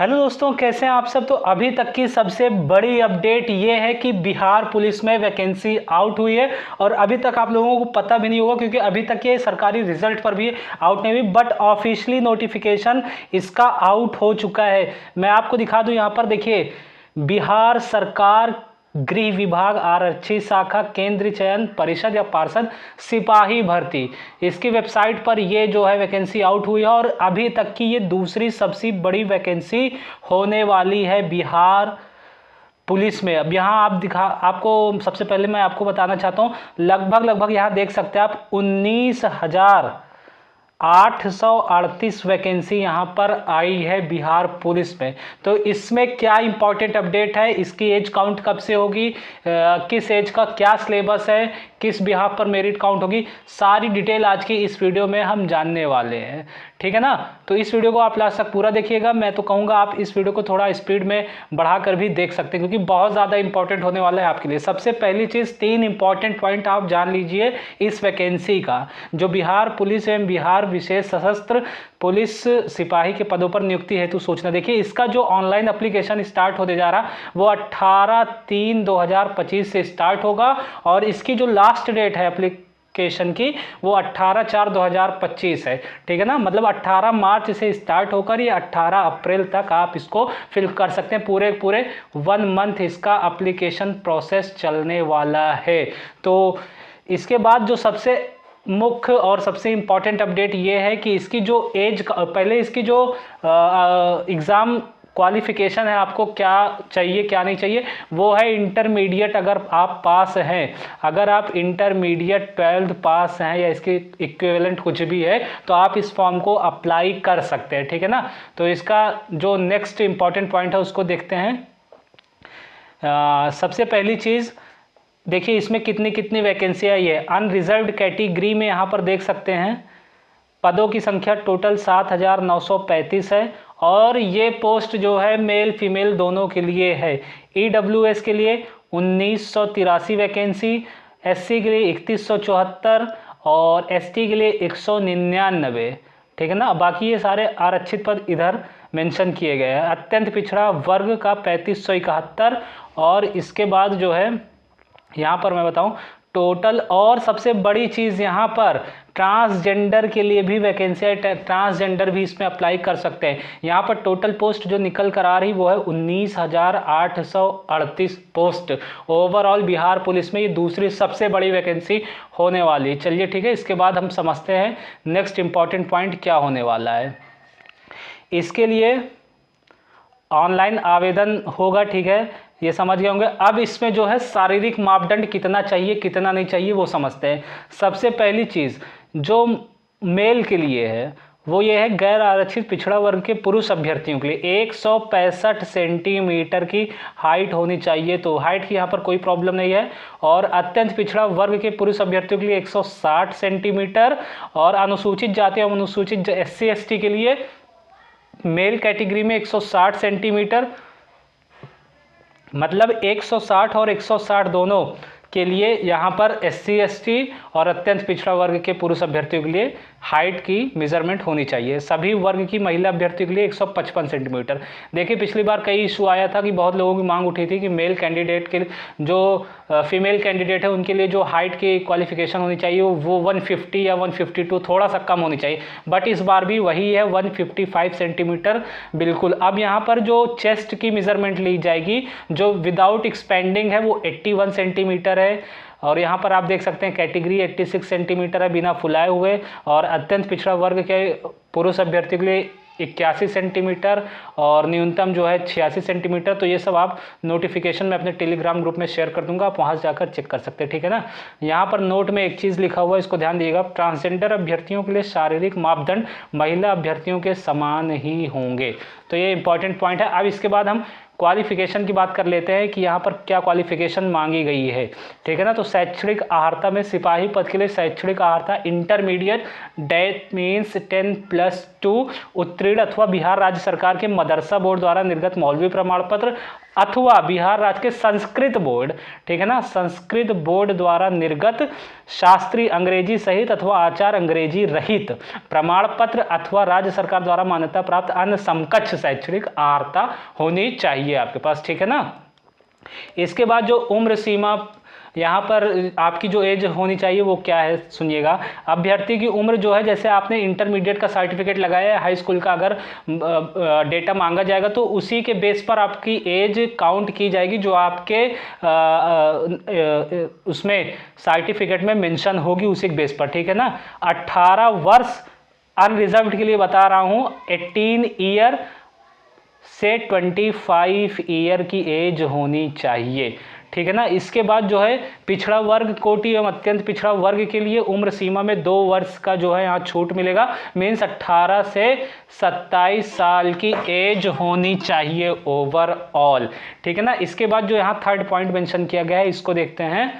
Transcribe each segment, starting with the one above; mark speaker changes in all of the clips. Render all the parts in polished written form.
Speaker 1: Hello दोस्तों, कैसे हैं आप सब। तो अभी तक की सबसे बड़ी अपडेट ये है कि बिहार पुलिस में वैकेंसी आउट हुई है और अभी तक आप लोगों को पता भी नहीं होगा क्योंकि अभी तक ये सरकारी रिजल्ट पर भी आउट नहीं हुई, बट ऑफिशियली नोटिफिकेशन इसका आउट हो चुका है। मैं आपको दिखा दूं, यहाँ पर देखिए, बिहार सरकार गृह विभाग आरक्षी शाखा केंद्रीय चयन परिषद या पार्षद सिपाही भर्ती, इसकी वेबसाइट पर ये जो है वैकेंसी आउट हुई है और अभी तक की ये दूसरी सबसे बड़ी वैकेंसी होने वाली है बिहार पुलिस में। अब यहाँ आपको सबसे पहले मैं आपको बताना चाहता हूँ, लगभग यहाँ देख सकते हैं आप 19,838 वैकेंसी यहाँ पर आई है बिहार पुलिस में। तो इसमें क्या इंपॉर्टेंट अपडेट है, इसकी एज काउंट कब से होगी, किस एज का क्या सिलेबस है, किस बिहाफ पर मेरिट काउंट होगी, सारी डिटेल आज की इस वीडियो में हम जानने वाले हैं। ठीक है ना। तो इस वीडियो को आप लास्ट तक पूरा देखिएगा। मैं तो कहूँगा आप इस वीडियो को थोड़ा स्पीड में बढ़ाकर भी देख सकते हैं क्योंकि बहुत ज़्यादा इंपॉर्टेंट होने वाला है आपके लिए। सबसे पहली चीज़, 3 इंपॉर्टेंट पॉइंट आप जान लीजिए इस वैकेंसी का। जो बिहार पुलिस एवं बिहार विशेष सशस्त्र पुलिस सिपाही के पदों पर नियुक्ति हेतु सूचना, देखिए इसका जो ऑनलाइन एप्लीकेशन स्टार्ट होने जा रहा वो 18/3/2025 से स्टार्ट होगा और इसकी जो लास्ट डेट है एप्लीकेशन की वो 18/4/2025 है। ठीक है ना। मतलब 18 मार्च से स्टार्ट होकर ये 18 अप्रैल तक आप इसको फिल कर सकते हैं। पूरे 1 मंथ इसका एप्लीकेशन प्रोसेस चलने वाला है। तो इसके बाद जो सबसे मुख्य और सबसे इम्पॉर्टेंट अपडेट ये है कि इसकी जो एज, पहले इसकी जो एग्ज़ाम क्वालिफिकेशन है, आपको क्या चाहिए क्या नहीं चाहिए, वो है इंटरमीडिएट। अगर आप पास हैं, अगर आप इंटरमीडिएट 12th पास हैं या इसके इक्विवेलेंट कुछ भी है तो आप इस फॉर्म को अप्लाई कर सकते हैं। ठीक है ना। तो इसका जो नेक्स्ट इम्पॉर्टेंट पॉइंट है उसको देखते हैं। सबसे पहली चीज़ देखिए, इसमें कितनी वैकेंसी आई है। अनरिजर्व्ड कैटेगरी में यहाँ पर देख सकते हैं पदों की संख्या टोटल 7,935 है और ये पोस्ट जो है मेल फीमेल दोनों के लिए है। EWS के लिए 1983 वैकेंसी, SC के लिए 3174 और ST के लिए 199। ठीक है ना। बाकी ये सारे आरक्षित पद इधर मेंशन किए गए हैं। अत्यंत पिछड़ा वर्ग का 3571 और इसके बाद जो है यहाँ पर मैं बताऊँ टोटल, और सबसे बड़ी चीज़ यहाँ पर ट्रांसजेंडर के लिए भी वैकेंसी है। ट्रांसजेंडर भी इसमें अप्लाई कर सकते हैं। यहाँ पर टोटल पोस्ट जो निकल कर आ रही वो है 19,838 पोस्ट। ओवरऑल बिहार पुलिस में ये दूसरी सबसे बड़ी वैकेंसी होने वाली। चलिए ठीक है, इसके बाद हम समझते हैं नेक्स्ट इम्पॉर्टेंट पॉइंट क्या होने वाला है। इसके लिए ऑनलाइन आवेदन होगा। ठीक है, ये समझ गए होंगे। अब इसमें जो है शारीरिक मापदंड कितना चाहिए कितना नहीं चाहिए वो समझते हैं। सबसे पहली चीज़ जो मेल के लिए है वो ये है, गैर आरक्षित पिछड़ा वर्ग के पुरुष अभ्यर्थियों के लिए 165 सेंटीमीटर की हाइट होनी चाहिए। तो हाइट की यहाँ पर कोई प्रॉब्लम नहीं है। और अत्यंत पिछड़ा वर्ग के पुरुष अभ्यर्थियों के लिए 160 सेंटीमीटर और अनुसूचित जाति एवं अनुसूचित SC ST के लिए मेल कैटेगरी में 160 सेंटीमीटर, मतलब 160 और 160 दोनों के लिए यहाँ पर SC ST और अत्यंत पिछड़ा वर्ग के पुरुष अभ्यर्थियों के लिए हाइट की मेजरमेंट होनी चाहिए। सभी वर्ग की महिला अभ्यर्थियों के लिए 155 सेंटीमीटर। देखिए पिछली बार कई इशू आया था कि बहुत लोगों की मांग उठी थी कि मेल कैंडिडेट के जो फीमेल कैंडिडेट है उनके लिए जो हाइट की क्वालिफिकेशन होनी चाहिए वो 150 या 152 थोड़ा सा कम होनी चाहिए, बट इस बार भी वही है 155 सेंटीमीटर बिल्कुल। अब यहाँ पर जो चेस्ट की मेजरमेंट ली जाएगी जो विदाउट एक्सपेंडिंग है वो 81 सेंटीमीटर है। और यहाँ पर आप देख सकते हैं कैटेगरी 86 सेंटीमीटर है बिना फुलाए हुए और अत्यंत पिछड़ा वर्ग के पुरुष अभ्यर्थियों के लिए 81 सेंटीमीटर और न्यूनतम जो है 86 सेंटीमीटर। तो ये सब आप नोटिफिकेशन में अपने टेलीग्राम ग्रुप में शेयर कर दूंगा, आप वहाँ से जाकर चेक कर सकते हैं। ठीक है ना। यहाँ पर नोट में एक चीज़ लिखा हुआ है, इसको ध्यान दीजिएगा। ट्रांसजेंडर अभ्यर्थियों के लिए शारीरिक मापदंड महिला अभ्यर्थियों के समान ही होंगे। तो ये इंपॉर्टेंट पॉइंट है। अब इसके बाद हम क्वालिफिकेशन की बात कर लेते हैं कि यहाँ पर क्या क्वालिफिकेशन मांगी गई है। ठीक है ना। तो शैक्षणिक अहर्ता में सिपाही पद के लिए शैक्षणिक अहर्ता इंटरमीडिएट, डेट मीन्स 10+2 उत्तीर्ण अथवा बिहार राज्य सरकार के मदरसा बोर्ड द्वारा निर्गत मौलवी प्रमाण पत्र अथवा बिहार राज्य के संस्कृत बोर्ड, ठीक है ना, संस्कृत बोर्ड द्वारा निर्गत शास्त्रीय अंग्रेजी सहित अथवा आचार अंग्रेजी रहित प्रमाण पत्र अथवा राज्य सरकार द्वारा मान्यता प्राप्त अन्य समकक्ष शैक्षणिक अर्हता होनी चाहिए आपके पास, ठीक है ना। इसके बाद जो उम्र सीमा यहाँ पर आपकी जो एज होनी चाहिए वो क्या है सुनिएगा। अभ्यर्थी की उम्र जो है, जैसे आपने इंटरमीडिएट का सर्टिफिकेट लगाया है, हाई स्कूल का अगर डेटा मांगा जाएगा तो उसी के बेस पर आपकी एज काउंट की जाएगी, जो आपके उसमें सर्टिफिकेट में मेंशन होगी उसी के बेस पर, ठीक है ना। 18 वर्ष अनरिजर्व्ड के लिए बता रहा हूँ, 18 ईयर से 25 ईयर की एज होनी चाहिए, ठीक है ना। इसके बाद जो है पिछड़ा वर्ग, कोटि एवं अत्यंत पिछड़ा वर्ग के लिए उम्र सीमा में 2 वर्ष का जो है यहाँ छूट मिलेगा, मीन्स 18 से 27 साल की एज होनी चाहिए ओवरऑल, ठीक है ना। इसके बाद जो यहाँ थर्ड पॉइंट मेंशन किया गया है इसको देखते हैं।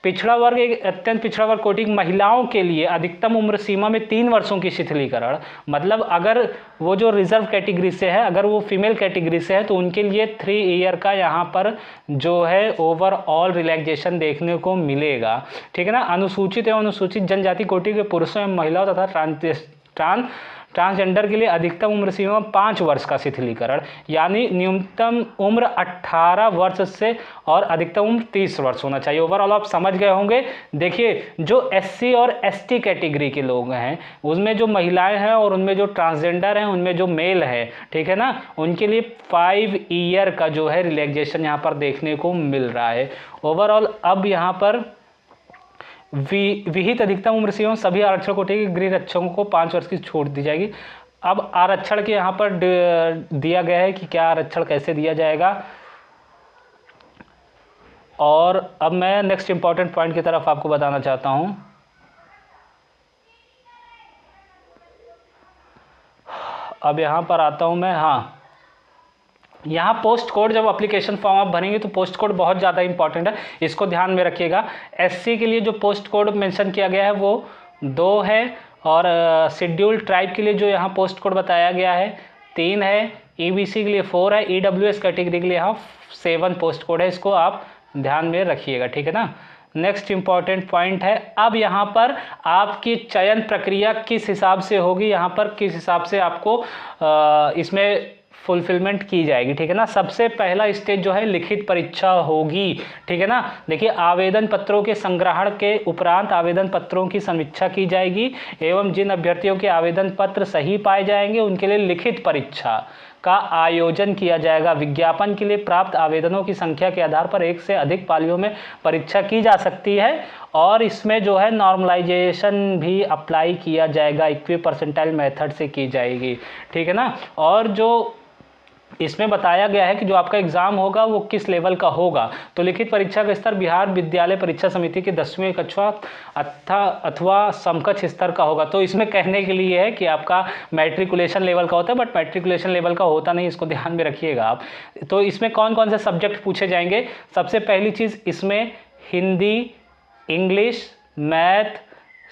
Speaker 1: पिछड़ा वर्ग एक अत्यंत पिछड़ा वर्ग कोटि महिलाओं के लिए अधिकतम उम्र सीमा में 3 वर्षों की शिथिलीकरण, मतलब अगर वो जो रिजर्व कैटेगरी से है, अगर वो फीमेल कैटेगरी से है तो उनके लिए 3 ईयर का यहाँ पर जो है ओवरऑल रिलैक्सेशन देखने को मिलेगा, ठीक है ना। अनुसूचित एवं अनुसूचित जनजाति कोटि के पुरुषों एवं महिलाओं तथा ट्रांसजेंडर के लिए अधिकतम उम्र सीमा 5 वर्ष का शिथिलीकरण, यानी न्यूनतम उम्र 18 वर्ष से और अधिकतम उम्र 30 वर्ष होना चाहिए। ओवरऑल आप समझ गए होंगे। देखिए जो SC और ST कैटेगरी के लोग हैं, उसमें जो महिलाएं हैं और उनमें जो ट्रांसजेंडर हैं, उनमें जो मेल है, ठीक है ना, उनके लिए 5 ईयर का जो है रिलैक्सेशन यहाँ पर देखने को मिल रहा है ओवरऑल। अब यहाँ पर विहित अधिकतम उम्र सीमा सभी आरक्षण कोटि के गृह रक्षकों को 5 वर्ष की छूट दी जाएगी। अब आरक्षण के यहाँ पर दिया गया है कि क्या आरक्षण कैसे दिया जाएगा, और अब मैं नेक्स्ट इंपॉर्टेंट पॉइंट की तरफ आपको बताना चाहता हूँ। अब यहाँ पर आता हूँ मैं। हाँ, यहाँ पोस्ट कोड, जब एप्लीकेशन फॉर्म आप भरेंगे तो पोस्ट कोड बहुत ज़्यादा इंपॉर्टेंट है, इसको ध्यान में रखिएगा। SC के लिए जो पोस्ट कोड मेंशन किया गया है वो 2 है, और शेड्यूल्ड ट्राइब के लिए जो यहाँ पोस्ट कोड बताया गया है 3 है, EBC के लिए 4 है, EWS कैटेगरी के लिए यहाँ 7 पोस्ट कोड है, इसको आप ध्यान में रखिएगा, ठीक है ना। नेक्स्ट इंपॉर्टेंट पॉइंट है, अब यहाँ पर आपकी चयन प्रक्रिया किस हिसाब से होगी, यहाँ पर किस हिसाब से आपको इसमें फुलफिलमेंट की जाएगी, ठीक है ना। सबसे पहला स्टेज जो है लिखित परीक्षा होगी, ठीक है ना। देखिए आवेदन पत्रों के संग्रहण के उपरांत आवेदन पत्रों की समीक्षा की जाएगी एवं जिन अभ्यर्थियों के आवेदन पत्र सही पाए जाएंगे उनके लिए लिखित परीक्षा का आयोजन किया जाएगा। विज्ञापन के लिए प्राप्त आवेदनों की संख्या के आधार पर 1 से अधिक पालियों में परीक्षा की जा सकती है, और इसमें जो है नॉर्मलाइजेशन भी अप्लाई किया जाएगा, इक्वी परसेंटाइल मेथड से की जाएगी, ठीक है ना। और जो इसमें बताया गया है कि जो आपका एग्जाम होगा वो किस लेवल का होगा, तो लिखित परीक्षा का स्तर बिहार विद्यालय परीक्षा समिति के 10वीं कक्षा अथवा समकक्ष स्तर का होगा। तो इसमें कहने के लिए है कि आपका मैट्रिकुलेशन लेवल का होता है, बट मैट्रिकुलेशन लेवल का होता नहीं, इसको ध्यान में रखिएगा आप। तो इसमें कौन कौन से सब्जेक्ट पूछे जाएंगे, सबसे पहली चीज़ इसमें Hindi, English, math,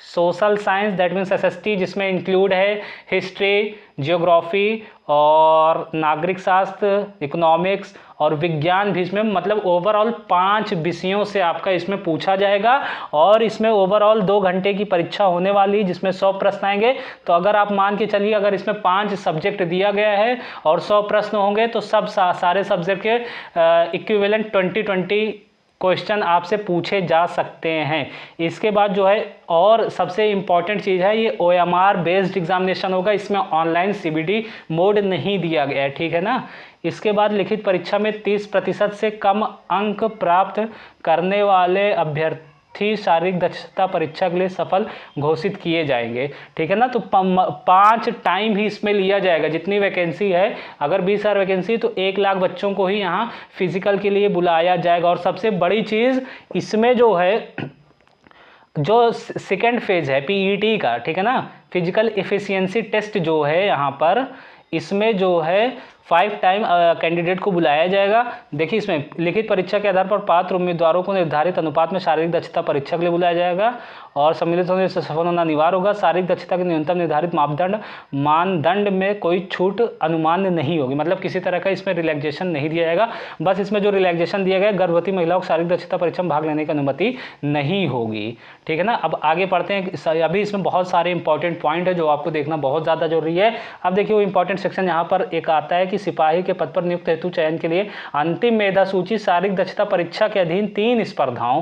Speaker 1: social science that means SST, जिसमें इंक्लूड है हिस्ट्री, जियोग्राफी और नागरिक शास्त्र, इकोनॉमिक्स और विज्ञान भी इसमें, मतलब ओवरऑल 5 विषयों से आपका इसमें पूछा जाएगा। और इसमें ओवरऑल 2 घंटे की परीक्षा होने वाली, जिसमें 100 प्रश्न आएंगे। तो अगर आप मान के चलिए अगर इसमें 5 सब्जेक्ट दिया गया है और 100 प्रश्न होंगे तो सब सारे सब्जेक्ट के इक्विवेलेंट 20 क्वेश्चन आपसे पूछे जा सकते हैं। इसके बाद जो है और सबसे इम्पॉर्टेंट चीज़ है, ये OMR बेस्ड एग्जामिनेशन होगा, इसमें ऑनलाइन CBT मोड नहीं दिया गया है, ठीक है ना। इसके बाद लिखित परीक्षा में 30% से कम अंक प्राप्त करने वाले अभ्यर्थी शारीरिक दक्षता परीक्षा के लिए सफल घोषित किए जाएंगे, ठीक है ना। तो 5 टाइम ही इसमें लिया जाएगा, जितनी वैकेंसी है, अगर 20,000 वैकेंसी तो 1 लाख बच्चों को ही यहाँ फिजिकल के लिए बुलाया जाएगा। और सबसे बड़ी चीज़ इसमें जो है, जो सेकेंड फेज है PET का, ठीक है ना, फिजिकल एफिशिएंसी टेस्ट जो है यहाँ पर, इसमें जो है 5 टाइम कैंडिडेट को बुलाया जाएगा। देखिए इसमें लिखित परीक्षा के आधार पर पात्र उम्मीदवारों को निर्धारित अनुपात में शारीरिक दक्षता परीक्षा के लिए बुलाया जाएगा और सम्मिलित होने से सफल होना अनिवार्य होगा। शारीरिक दक्षता के न्यूनतम निर्धारित मानदंड में कोई छूट अनुमान्य नहीं होगी, मतलब किसी तरह का इसमें रिलैक्सेशन नहीं दिया जाएगा। बस इसमें जो रिलैक्सेशन दिया गया, गर्भवती महिलाओं को शारीरिक दक्षता परीक्षा में भाग लेने की अनुमति नहीं होगी। ठीक है ना। अब आगे पढ़ते हैं। अभी इसमें बहुत सारे इंपॉर्टेंट पॉइंट है जो आपको देखना बहुत ज़्यादा जरूरी है। अब देखिए वो इंपॉर्टेंट सेक्शन यहाँ पर एक आता है कि सिपाही के पद पर नियुक्त हेतु चयन के लिए अंतिम मेधा सूची शारीरिक दक्षता परीक्षा के अधीन 3 स्पर्धाओं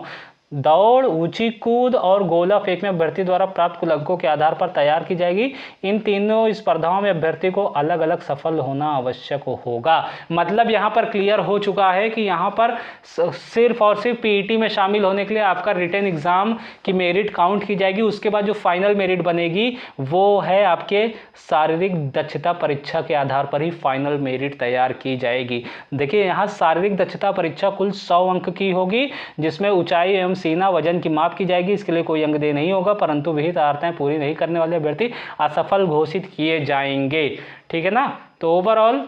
Speaker 1: दौड़, ऊंची कूद और गोला फेंक में अभ्यर्थी द्वारा प्राप्त कुल अंकों के आधार पर तैयार की जाएगी। इन तीनों स्पर्धाओं में अभ्यर्थी को अलग अलग सफल होना आवश्यक होगा। मतलब यहाँ पर क्लियर हो चुका है कि यहाँ पर सिर्फ और सिर्फ पीईटी में शामिल होने के लिए आपका रिटन एग्जाम की मेरिट काउंट की जाएगी। उसके बाद जो फाइनल मेरिट बनेगी वो है आपके शारीरिक दक्षता परीक्षा के आधार पर ही फाइनल मेरिट तैयार की जाएगी। देखिए यहाँ शारीरिक दक्षता परीक्षा कुल 100 अंक की होगी, जिसमें ऊंचाई एवं सीना वजन की माप की जाएगी। इसके लिए कोई अंक दे नहीं होगा, परंतु विहित आर्ताएं पूरी नहीं करने वाले अभ्यर्थी असफल घोषित किए जाएंगे। ठीक है ना। तो ओवरऑल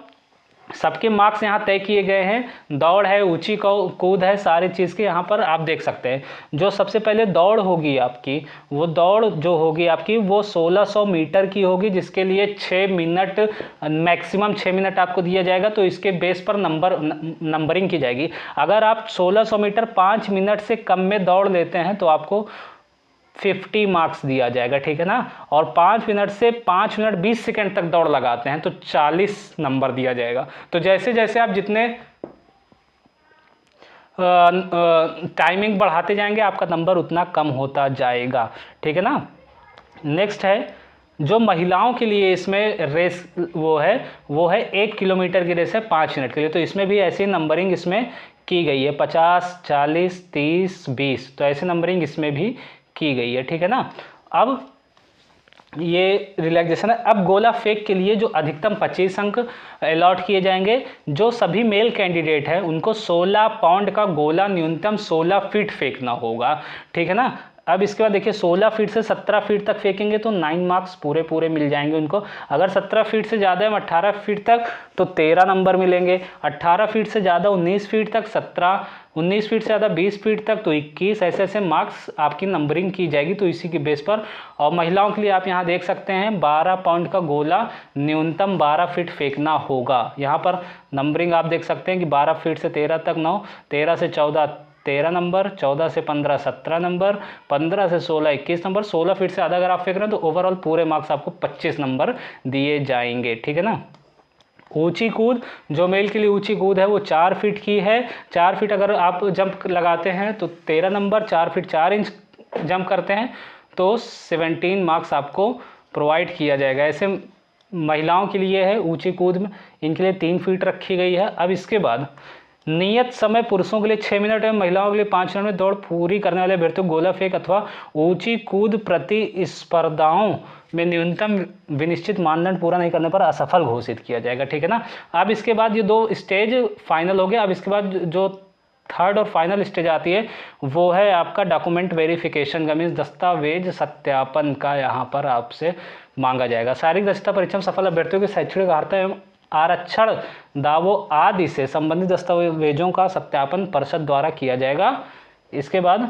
Speaker 1: सबके मार्क्स यहाँ तय किए गए हैं। दौड़ है, ऊंची कूद है, सारी चीज़ के यहाँ पर आप देख सकते हैं। जो सबसे पहले दौड़ होगी आपकी, वो दौड़ जो होगी आपकी वो 1600 मीटर की होगी, जिसके लिए 6 मिनट मैक्सिमम 6 मिनट आपको दिया जाएगा। तो इसके बेस पर नंबरिंग की जाएगी। अगर आप 1600 मीटर 5 मिनट से कम में दौड़ लेते हैं तो आपको 50 मार्क्स दिया जाएगा। ठीक है ना। और 5 मिनट से 5 मिनट 20 सेकंड तक दौड़ लगाते हैं तो 40 नंबर दिया जाएगा। तो जैसे जैसे आप जितने टाइमिंग बढ़ाते जाएंगे आपका नंबर उतना कम होता जाएगा। ठीक है ना। नेक्स्ट है जो महिलाओं के लिए इसमें रेस वो है 1 किलोमीटर की रेस है 5 मिनट के लिए। तो इसमें भी ऐसी नंबरिंग इसमें की गई है 50, 40, 30, 20। तो ऐसी नंबरिंग इसमें भी की गई है। ठीक है ना। अब ये रिलैक्सेशन है। अब गोला फेंक के लिए जो अधिकतम 25 अंक अलॉट किए जाएंगे। जो सभी मेल कैंडिडेट हैं उनको 16 पाउंड का गोला न्यूनतम 16 फीट फेंकना होगा। ठीक है ना। अब इसके बाद देखिए 16 फीट से 17 फीट तक फेंकेंगे तो 9 मार्क्स पूरे मिल जाएंगे उनको। अगर 17 फीट से ज़्यादा है 18 फीट तक तो 13 नंबर मिलेंगे। 18 फीट से ज़्यादा 19 फीट तक 17, 19 फीट से ज़्यादा 20 फीट तक तो 21। ऐसे ऐसे मार्क्स आपकी नंबरिंग की जाएगी। तो इसी के बेस पर। और महिलाओं के लिए आप यहाँ देख सकते हैं 12 पाउंड का गोला न्यूनतम 12 फीट फेंकना होगा। यहाँ पर नंबरिंग आप देख सकते हैं कि 12 फीट से 13 तक 9, 13 से 14 13 नंबर, 14 से 15 17 नंबर, 15 से 16 21 नंबर। 16 फीट से ज़्यादा अगर आप फेंक रहे हैं तो ओवरऑल पूरे मार्क्स आपको 25 नंबर दिए जाएंगे। ठीक है ना। ऊंची कूद, जो मेल के लिए ऊंची कूद है वो 4 फीट की है। 4 फीट अगर आप जंप लगाते हैं तो 13 नंबर, 4 फीट 4 इंच जंप करते हैं तो 17 मार्क्स आपको प्रोवाइड किया जाएगा। ऐसे महिलाओं के लिए है ऊंची कूद में, इनके लिए 3 फीट रखी गई है। अब इसके बाद नियत समय पुरुषों के लिए 6 मिनट है, महिलाओं के लिए 5 मिनट में दौड़ पूरी करने वाले अभ्यर्थियों को गोला फेंक अथवा ऊंची कूद प्रतिस्पर्धाओं में न्यूनतम विनिश्चित मानदंड पूरा नहीं करने पर असफल घोषित किया जाएगा। ठीक है ना। अब इसके बाद ये 2 स्टेज फाइनल हो गए। अब इसके बाद जो थर्ड और फाइनल स्टेज आती है वो है आपका डॉक्यूमेंट वेरिफिकेशन का, मीन्स दस्तावेज सत्यापन का यहाँ पर आपसे मांगा जाएगा। शारीरिक दक्षता परीक्षा में सफल अभ्यर्थियों की शैक्षणिक अर्हता एवं आरक्षण दावों आदि से संबंधित दस्तावेजों का सत्यापन परिषद द्वारा किया जाएगा। इसके बाद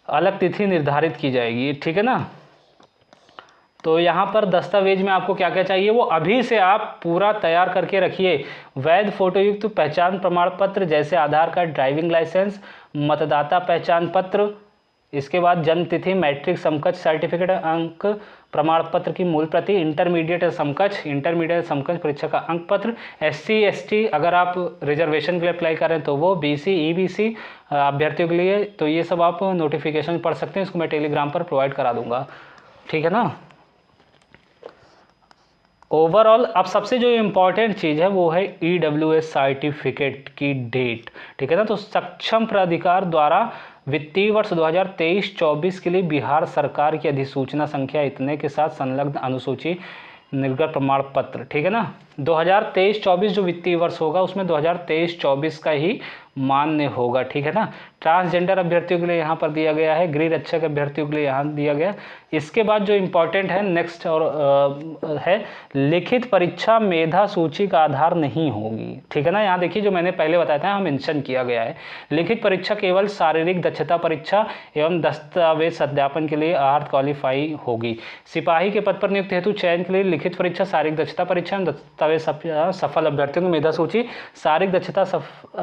Speaker 1: अलग तिथि निर्धारित की जाएगी। ठीक है ना। तो यहाँ पर दस्तावेज में आपको क्या क्या चाहिए वो अभी से आप पूरा तैयार करके रखिए। वैध फोटोयुक्त पहचान प्रमाण पत्र जैसे आधार कार्ड, ड्राइविंग लाइसेंस, मतदाता पहचान पत्र। इसके बाद जन्म तिथि, मैट्रिक समकक्ष सर्टिफिकेट, अंक प्रमाण पत्र की मूल प्रति, इंटरमीडिएट समकक्ष परीक्षा का अंक पत्र। SC ST अगर आप रिजर्वेशन के लिए अप्लाई करें तो वो, BC EBC अभ्यर्थियों के लिए तो ये सब आप नोटिफिकेशन पढ़ सकते हैं। इसको मैं टेलीग्राम पर प्रोवाइड करा दूंगा। ठीक है ना। ओवरऑल अब सबसे जो इम्पॉर्टेंट चीज़ है वो है EWS सर्टिफिकेट की डेट। ठीक है ना। तो सक्षम प्राधिकार द्वारा वित्तीय वर्ष 2023-24 के लिए बिहार सरकार की अधिसूचना संख्या इतने के साथ संलग्न अनुसूची निर्गत प्रमाण पत्र। ठीक है ना। 2023-24 जो वित्तीय वर्ष होगा उसमें 2023-24 का ही मान्य होगा, ठीक है ना। ट्रांसजेंडर अभ्यर्थियों के लिए यहाँ पर दिया गया है, गृह रक्षक अभ्यर्थियों के लिए यहाँ दिया गया। इसके बाद जो इम्पोर्टेंट है नेक्स्ट और है लिखित परीक्षा मेधा सूची का आधार नहीं होगी, ठीक है ना। यहाँ देखिए जो मैंने पहले बताया था, यहाँ मेंशन किया गया है लिखित परीक्षा केवल शारीरिक दक्षता परीक्षा एवं दस्तावेज सत्यापन के लिए अर्हता क्वालिफाई होगी। सिपाही के पद पर नियुक्ति हेतु चयन के लिए लिखित परीक्षा, शारीरिक दक्षता परीक्षा एवं दस्तावेज सफल अभ्यर्थियों की मेधा सूची शारीरिक दक्षता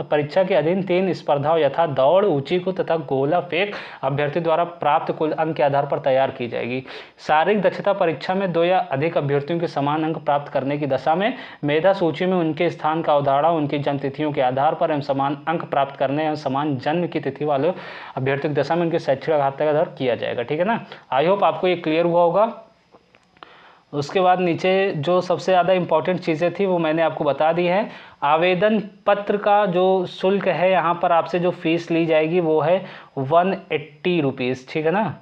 Speaker 1: परीक्षा के अधीन 3 स्पर्धाओं यथा दौड़, ऊंची कूद तथा गोला फेंक अभ्यर्थी द्वारा प्राप्त कुल अंक के आधार पर तैयार की जाएगी। शारीरिक दक्षता परीक्षा में 2 या अधिक अभ्यर्थियों के समान अंक प्राप्त करने की दशा में मेधा सूची में उनके स्थान का अवधारणा उनकी जन्म तिथियों के आधार पर एवं समान अंक प्राप्त करने एवं समान जन्म की तिथि वाले अभ्यर्थियों की दशा में उनके शैक्षणिक अर्हता का आधार किया जाएगा, ठीक है ना। आई होप आपको ये क्लियर हुआ होगा। उसके बाद नीचे जो सबसे ज़्यादा इम्पॉर्टेंट चीज़ें थी वो मैंने आपको बता दी है। आवेदन पत्र का जो शुल्क है यहाँ पर आपसे जो फीस ली जाएगी वो है 180 रुपीज़, ठीक है ना।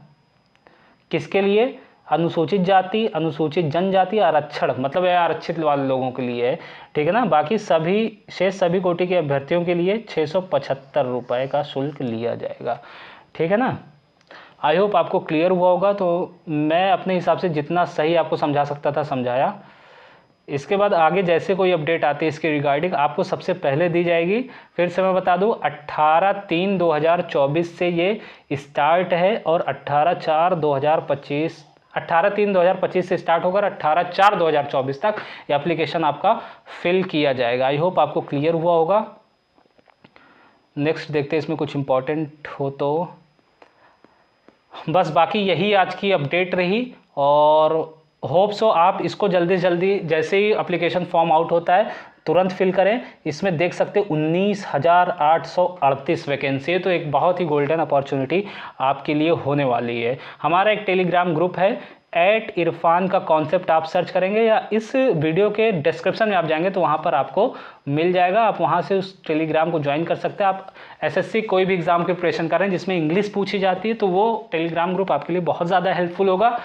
Speaker 1: किसके लिए? अनुसूचित जाति, अनुसूचित जनजाति, आरक्षण मतलब आरक्षित वाले लोगों के लिए है, ठीक है ना। बाकी सभी कोटि के अभ्यर्थियों के लिए 675 रुपये का शुल्क लिया जाएगा, ठीक है ना। आई होप आपको क्लियर हुआ होगा। तो मैं अपने हिसाब से जितना सही आपको समझा सकता था समझाया। इसके बाद आगे जैसे कोई अपडेट आती है इसके रिगार्डिंग आपको सबसे पहले दी जाएगी। फिर से मैं बता दूं 18/3/2024 से ये स्टार्ट है और 18/3/2025 से स्टार्ट होकर 18/4/2024 तक ये एप्लीकेशन आपका फिल किया जाएगा। आई होप आपको क्लियर हुआ होगा। नेक्स्ट देखते हैं इसमें कुछ इंपॉर्टेंट हो तो बस बाकी यही आज की अपडेट रही और होप सो आप इसको जल्दी से जल्दी जैसे ही एप्लीकेशन फॉर्म आउट होता है तुरंत फिल करें। इसमें देख सकते 19,838 वैकेंसी है, तो एक बहुत ही गोल्डन अपॉर्चुनिटी आपके लिए होने वाली है। हमारा एक टेलीग्राम ग्रुप है @इरफान का कॉन्सेप्ट आप सर्च करेंगे या इस वीडियो के डिस्क्रिप्शन में आप जाएंगे तो वहाँ पर आपको मिल जाएगा। आप वहाँ से उस टेलीग्राम को ज्वाइन कर सकते हैं। आप एसएससी कोई भी एग्ज़ाम की प्रिपरेशन करें जिसमें इंग्लिश पूछी जाती है तो वो टेलीग्राम ग्रुप आपके लिए बहुत ज़्यादा हेल्पफुल होगा।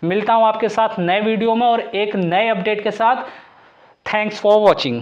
Speaker 1: मिलता हूँ आपके साथ नए वीडियो में और एक नए अपडेट के साथ। Thanks for watching.